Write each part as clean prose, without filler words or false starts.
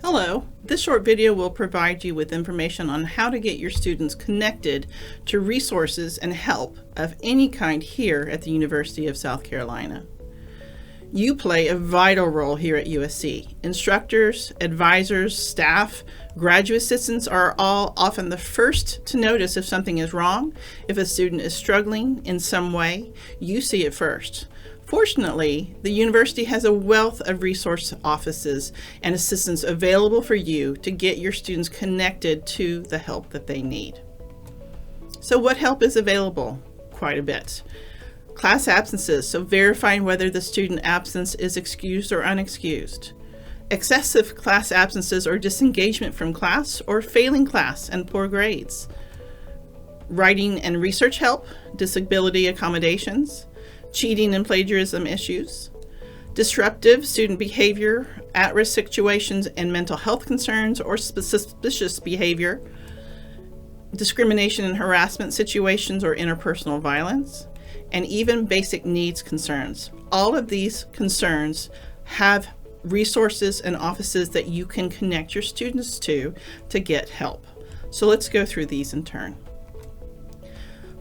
Hello, this short video will provide you with information on how to get your students connected to resources and help of any kind here at the University of South Carolina. You play a vital role here at USC. Instructors, advisors, staff, graduate assistants are all often the first to notice if something is wrong. If a student is struggling in some way, you see it first. Fortunately, the university has a wealth of resource offices and assistants available for you to get your students connected to the help that they need. So what help is available? Quite a bit. Class absences, so verifying whether the student absence is excused or unexcused. Excessive class absences or disengagement from class or failing class and poor grades. Writing and research help, disability accommodations, cheating and plagiarism issues, disruptive student behavior, at-risk situations and mental health concerns or suspicious behavior, discrimination and harassment situations or interpersonal violence, and even basic needs concerns. All of these concerns have resources and offices that you can connect your students to get help. So let's go through these in turn.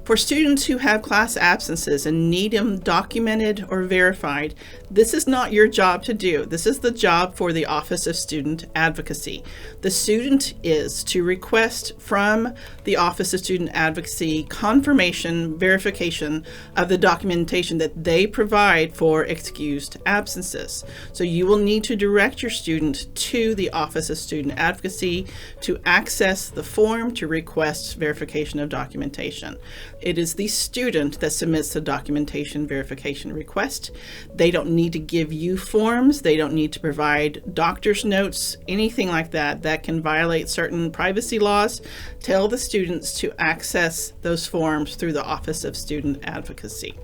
For students who have class absences and need them documented or verified, this is not your job to do. This is the job for the Office of Student Advocacy. The student is to request from the Office of Student Advocacy confirmation, verification of the documentation that they provide for excused absences. So you will need to direct your student to the Office of Student Advocacy to access the form to request verification of documentation. It is the student that submits the documentation verification request. They don't need to give you forms. They don't need to provide doctor's notes, anything like that that can violate certain privacy laws. Tell the students to access those forms through the Office of Student Advocacy.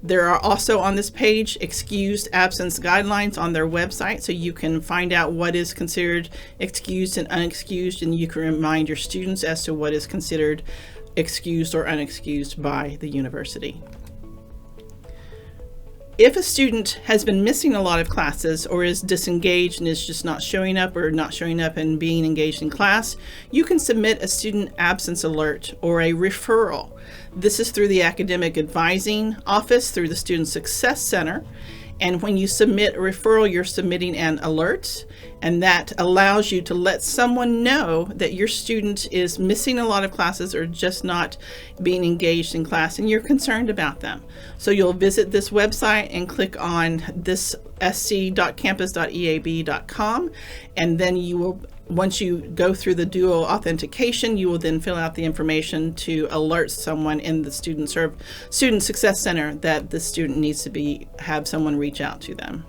There are also on this page excused absence guidelines on their website, so you can find out what is considered excused and unexcused, and you can remind your students as to what is considered excused or unexcused by the university. If a student has been missing a lot of classes or is disengaged and is just not showing up and being engaged in class, you can submit a student absence alert or a referral. This is through the Academic Advising Office, through the Student Success Center. And when you submit a referral, you're submitting an alert, and that allows you to let someone know that your student is missing a lot of classes or just not being engaged in class, and you're concerned about them. So you'll visit this website and click on this sc.campus.eab.com, and then you will, once you go through the dual authentication, you will then fill out the information to alert someone in the Student Success Center that the student needs to have someone reach out to them.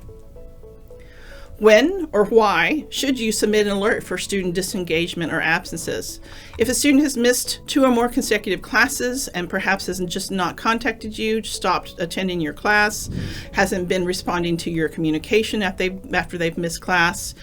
When or why should you submit an alert for student disengagement or absences? If a student has missed 2 or more consecutive classes and perhaps has just not contacted you, stopped attending your class, hasn't been responding to your communication after they've missed class,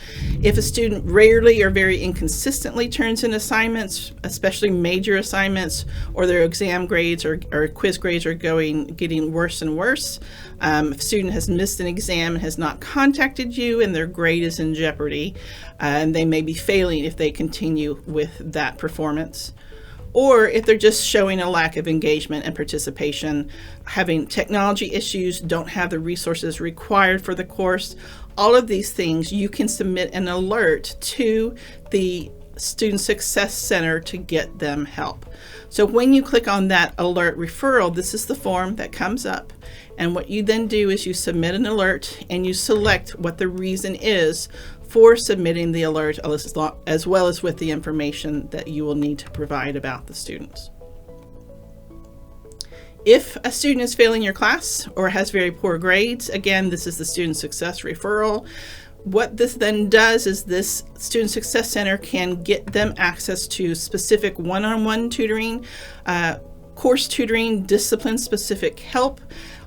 if a student rarely or very inconsistently turns in assignments, especially major assignments, or their exam grades or quiz grades are getting worse and worse, if a student has missed an exam and has not contacted you and their grade is in jeopardy, and they may be failing if they continue with that performance, or if they're just showing a lack of engagement and participation, having technology issues, don't have the resources required for the course, all of these things, you can submit an alert to the Student Success Center to get them help. So when you click on that alert referral, this is the form that comes up. And what you then do is you submit an alert and you select what the reason is for submitting the alert, as well as with the information that you will need to provide about the students. If a student is failing your class or has very poor grades, again, this is the Student Success Referral. What this then does is this Student Success Center can get them access to specific one-on-one tutoring, course tutoring, discipline-specific help.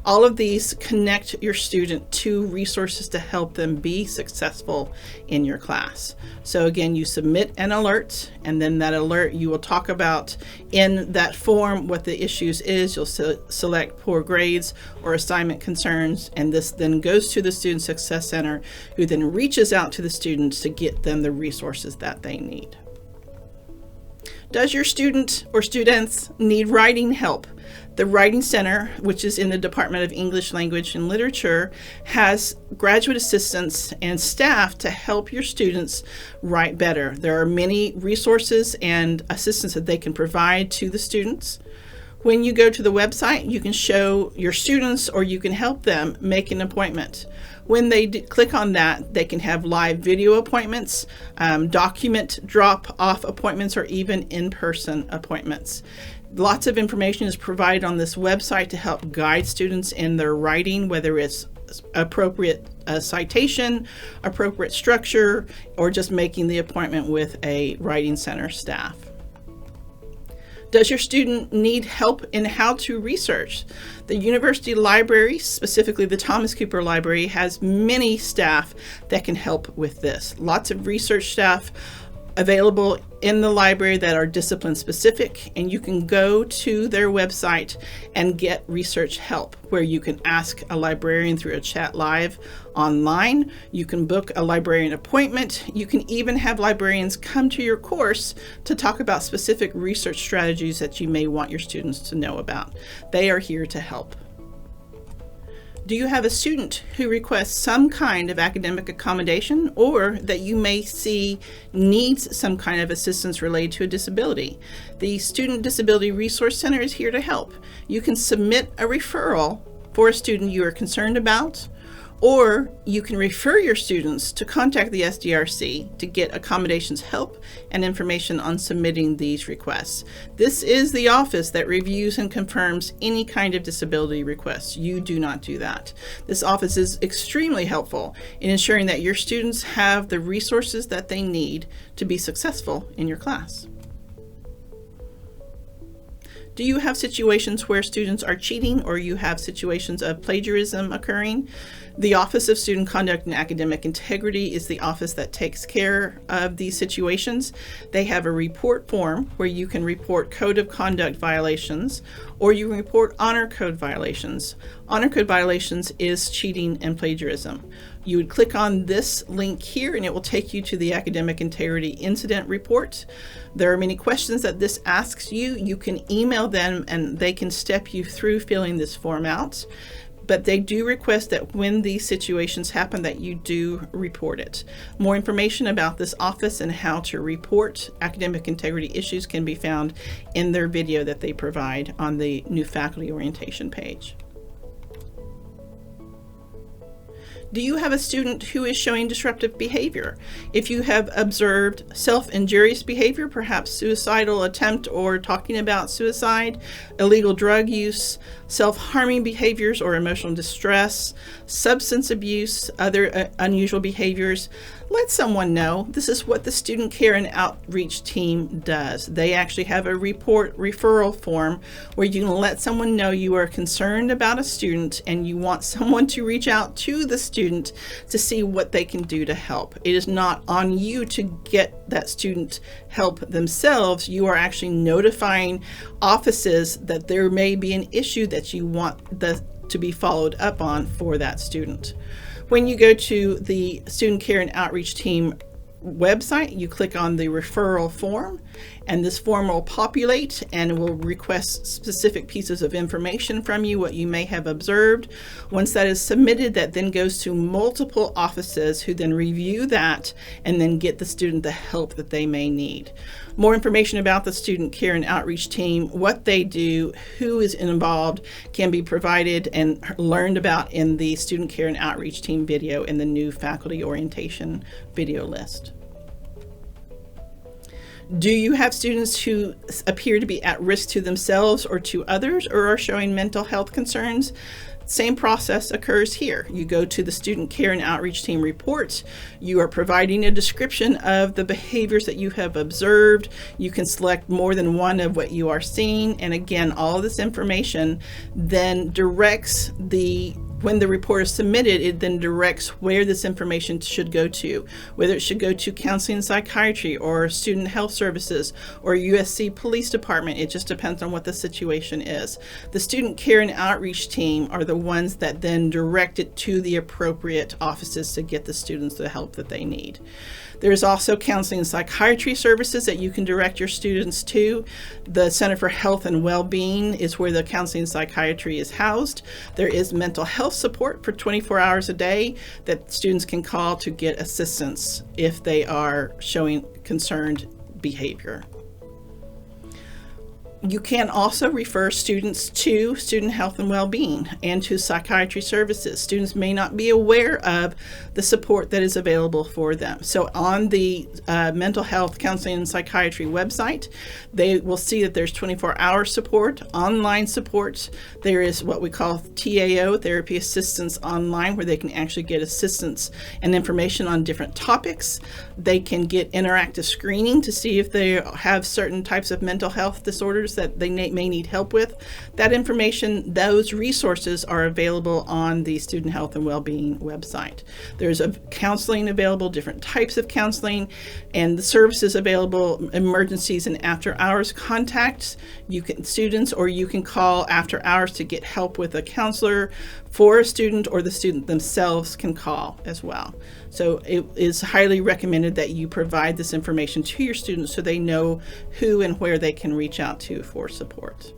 All of these connect your student to resources to help them be successful in your class. So again, you submit an alert, and then that alert you will talk about in that form what the issues is. You'll select poor grades or assignment concerns, and this then goes to the Student Success Center, who then reaches out to the students to get them the resources that they need. Does your student or students need writing help? The Writing Center, which is in the Department of English Language and Literature, has graduate assistants and staff to help your students write better. There are many resources and assistance that they can provide to the students. When you go to the website, you can show your students, or you can help them make an appointment. When they click on that, they can have live video appointments, document drop-off appointments, or even in-person appointments. Lots of information is provided on this website to help guide students in their writing, whether it's appropriate citation, appropriate structure, or just making the appointment with a Writing Center staff. Does your student need help in how to research? The university library, specifically the Thomas Cooper Library, has many staff that can help with this. Lots of research staff available in the library that are discipline specific, and you can go to their website and get research help, where you can ask a librarian through a chat live online. You can book a librarian appointment. You can even have librarians come to your course to talk about specific research strategies that you may want your students to know about. They are here to help. Do you have a student who requests some kind of academic accommodation, or that you may see needs some kind of assistance related to a disability? The Student Disability Resource Center is here to help. You can submit a referral for a student you are concerned about, or you can refer your students to contact the SDRC to get accommodations help and information on submitting these requests. This is the office that reviews and confirms any kind of disability requests. You do not do that. This office is extremely helpful in ensuring that your students have the resources that they need to be successful in your class. Do you have situations where students are cheating, or you have situations of plagiarism occurring? The Office of Student Conduct and Academic Integrity is the office that takes care of these situations. They have a report form where you can report code of conduct violations, or you can report honor code violations. Honor code violations is cheating and plagiarism. You would click on this link here, and it will take you to the Academic Integrity Incident Report. There are many questions that this asks you. You can email them, and they can step you through filling this form out. But they do request that when these situations happen, that you do report it. More information about this office and how to report academic integrity issues can be found in their video that they provide on the new faculty orientation page. Do you have a student who is showing disruptive behavior? If you have observed self-injurious behavior, perhaps suicidal attempt or talking about suicide, illegal drug use, self-harming behaviors or emotional distress, substance abuse, other unusual behaviors, let someone know. This is what the Student Care and Outreach team does. They actually have a report referral form where you can let someone know you are concerned about a student and you want someone to reach out to the student to see what they can do to help. It is not on you to get that student help themselves. You are actually notifying offices that there may be an issue that you want to be followed up on for that student. When you go to the Student Care and Outreach team website, you click on the referral form, and this form will populate and will request specific pieces of information from you, what you may have observed. Once that is submitted, that then goes to multiple offices who then review that and then get the student the help that they may need. More information about the Student Care and Outreach team, what they do, who is involved, can be provided and learned about in the Student Care and Outreach team video in the new faculty orientation video list. Do you have students who appear to be at risk to themselves or to others, or are showing mental health concerns? Same process occurs here. You go to the Student Care and Outreach Team report. You are providing a description of the behaviors that you have observed. You can select more than one of what you are seeing. And again, all of this information then directs when the report is submitted, it then directs where this information should go to, whether it should go to counseling and psychiatry or student health services or USC Police Department. It just depends on what the situation is. The Student Care and Outreach Team are the ones that then direct it to the appropriate offices to get the students the help that they need. There's also counseling and psychiatry services that you can direct your students to. The Center for Health and Well-Being is where the counseling and psychiatry is housed. There is mental health support for 24 hours a day that students can call to get assistance if they are showing concerned behavior. You can also refer students to student health and well-being and to psychiatry services. Students may not be aware of the support that is available for them. So on the mental health, counseling, and psychiatry website, they will see that there's 24-hour support, online support. There is what we call TAO, Therapy Assistance Online, where they can actually get assistance and information on different topics. They can get interactive screening to see if they have certain types of mental health disorders that they may need help with. That information, those resources are available on the Student Health and Wellbeing website. There's a counseling available, different types of counseling, and the services available, emergencies and after hours contacts. You can students, or you can call after hours to get help with a counselor for a student, or the student themselves can call as well. So it is highly recommended that you provide this information to your students so they know who and where they can reach out to for support.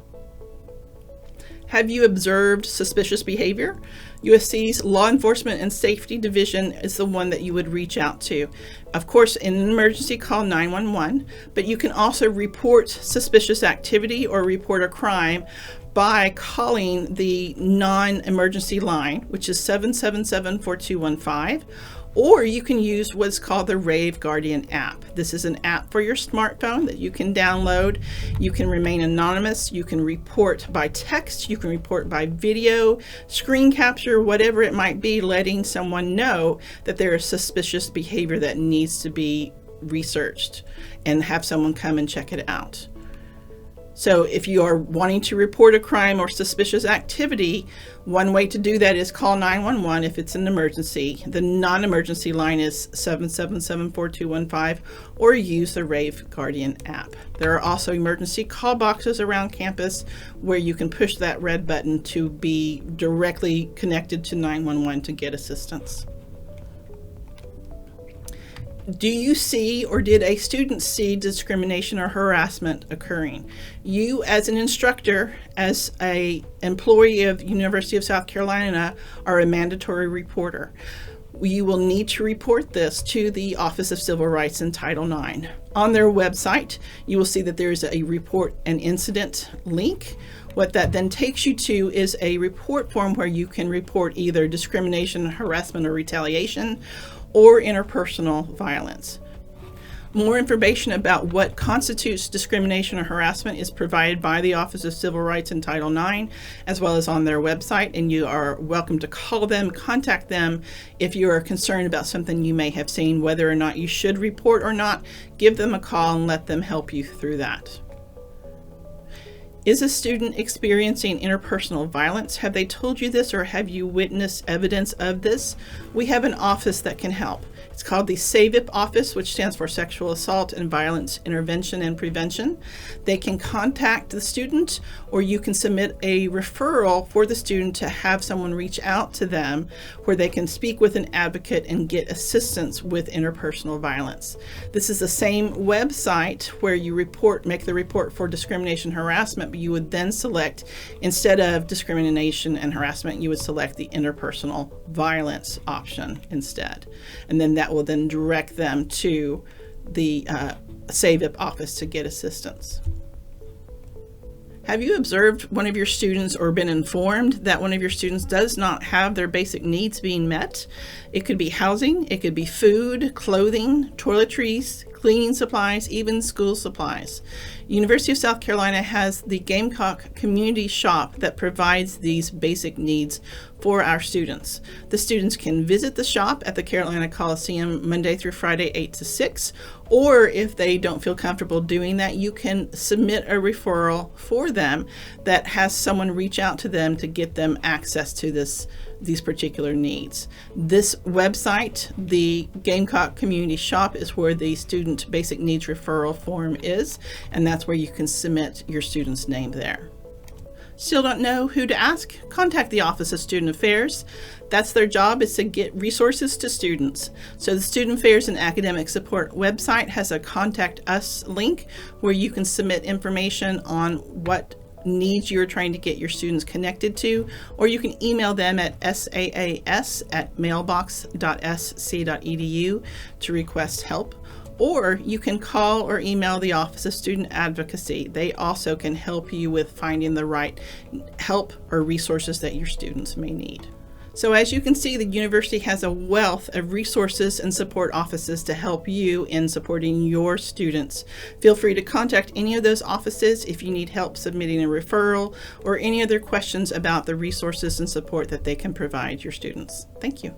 Have you observed suspicious behavior? USC's Law Enforcement and Safety Division is the one that you would reach out to. Of course, in an emergency, call 911, but you can also report suspicious activity or report a crime by calling the non-emergency line, which is 777-4215, or you can use what's called the Rave Guardian app. This is an app for your smartphone that you can download. You can remain anonymous. You can report by text. You can report by video, screen capture, whatever it might be, letting someone know that there is suspicious behavior that needs to be researched and have someone come and check it out. So if you are wanting to report a crime or suspicious activity, one way to do that is call 911 if it's an emergency. The non-emergency line is 777-4215, or use the Rave Guardian app. There are also emergency call boxes around campus where you can push that red button to be directly connected to 911 to get assistance. Do you see, or did a student see, discrimination or harassment occurring? You, as an instructor, as an employee of University of South Carolina, are a mandatory reporter. You will need to report this to the Office of Civil Rights and Title IX. On their website, you will see that there is a report an incident link. What that then takes you to is a report form where you can report either discrimination, harassment, or retaliation, or interpersonal violence. More information about what constitutes discrimination or harassment is provided by the Office of Civil Rights and Title IX, as well as on their website, and you are welcome to call them, contact them if you are concerned about something you may have seen, whether or not you should report or not. Give them a call and let them help you through that. Is a student experiencing interpersonal violence? Have they told you this, or have you witnessed evidence of this? We have an office that can help. It's called the SAVIP office, which stands for Sexual Assault and Violence Intervention and Prevention. They can contact the student, or you can submit a referral for the student to have someone reach out to them where they can speak with an advocate and get assistance with interpersonal violence. This is the same website where you make the report for discrimination, harassment, but you would then select, instead of discrimination and harassment, you would select the interpersonal violence option instead. And then that will then direct them to the SAVIP office to get assistance. Have you observed one of your students or been informed that one of your students does not have their basic needs being met? It could be housing, it could be food, clothing, toiletries, cleaning supplies, even school supplies. University of South Carolina has the Gamecock Community Shop that provides these basic needs for our students. The students can visit the shop at the Carolina Coliseum Monday through Friday, 8 to 6, or if they don't feel comfortable doing that, you can submit a referral for them that has someone reach out to them to get them access to these particular needs. This website, the Gamecock Community Shop, is where the student basic needs referral form is, and that's where you can submit your student's name there. Still don't know who to ask? Contact the Office of Student Affairs. That's their job, is to get resources to students. So the Student Affairs and Academic Support website has a Contact Us link where you can submit information on what needs you're trying to get your students connected to, or you can email them at saas@mailbox.sc.edu to request help. Or you can call or email the Office of Student Advocacy. They also can help you with finding the right help or resources that your students may need. So as you can see, the university has a wealth of resources and support offices to help you in supporting your students. Feel free to contact any of those offices if you need help submitting a referral or any other questions about the resources and support that they can provide your students. Thank you.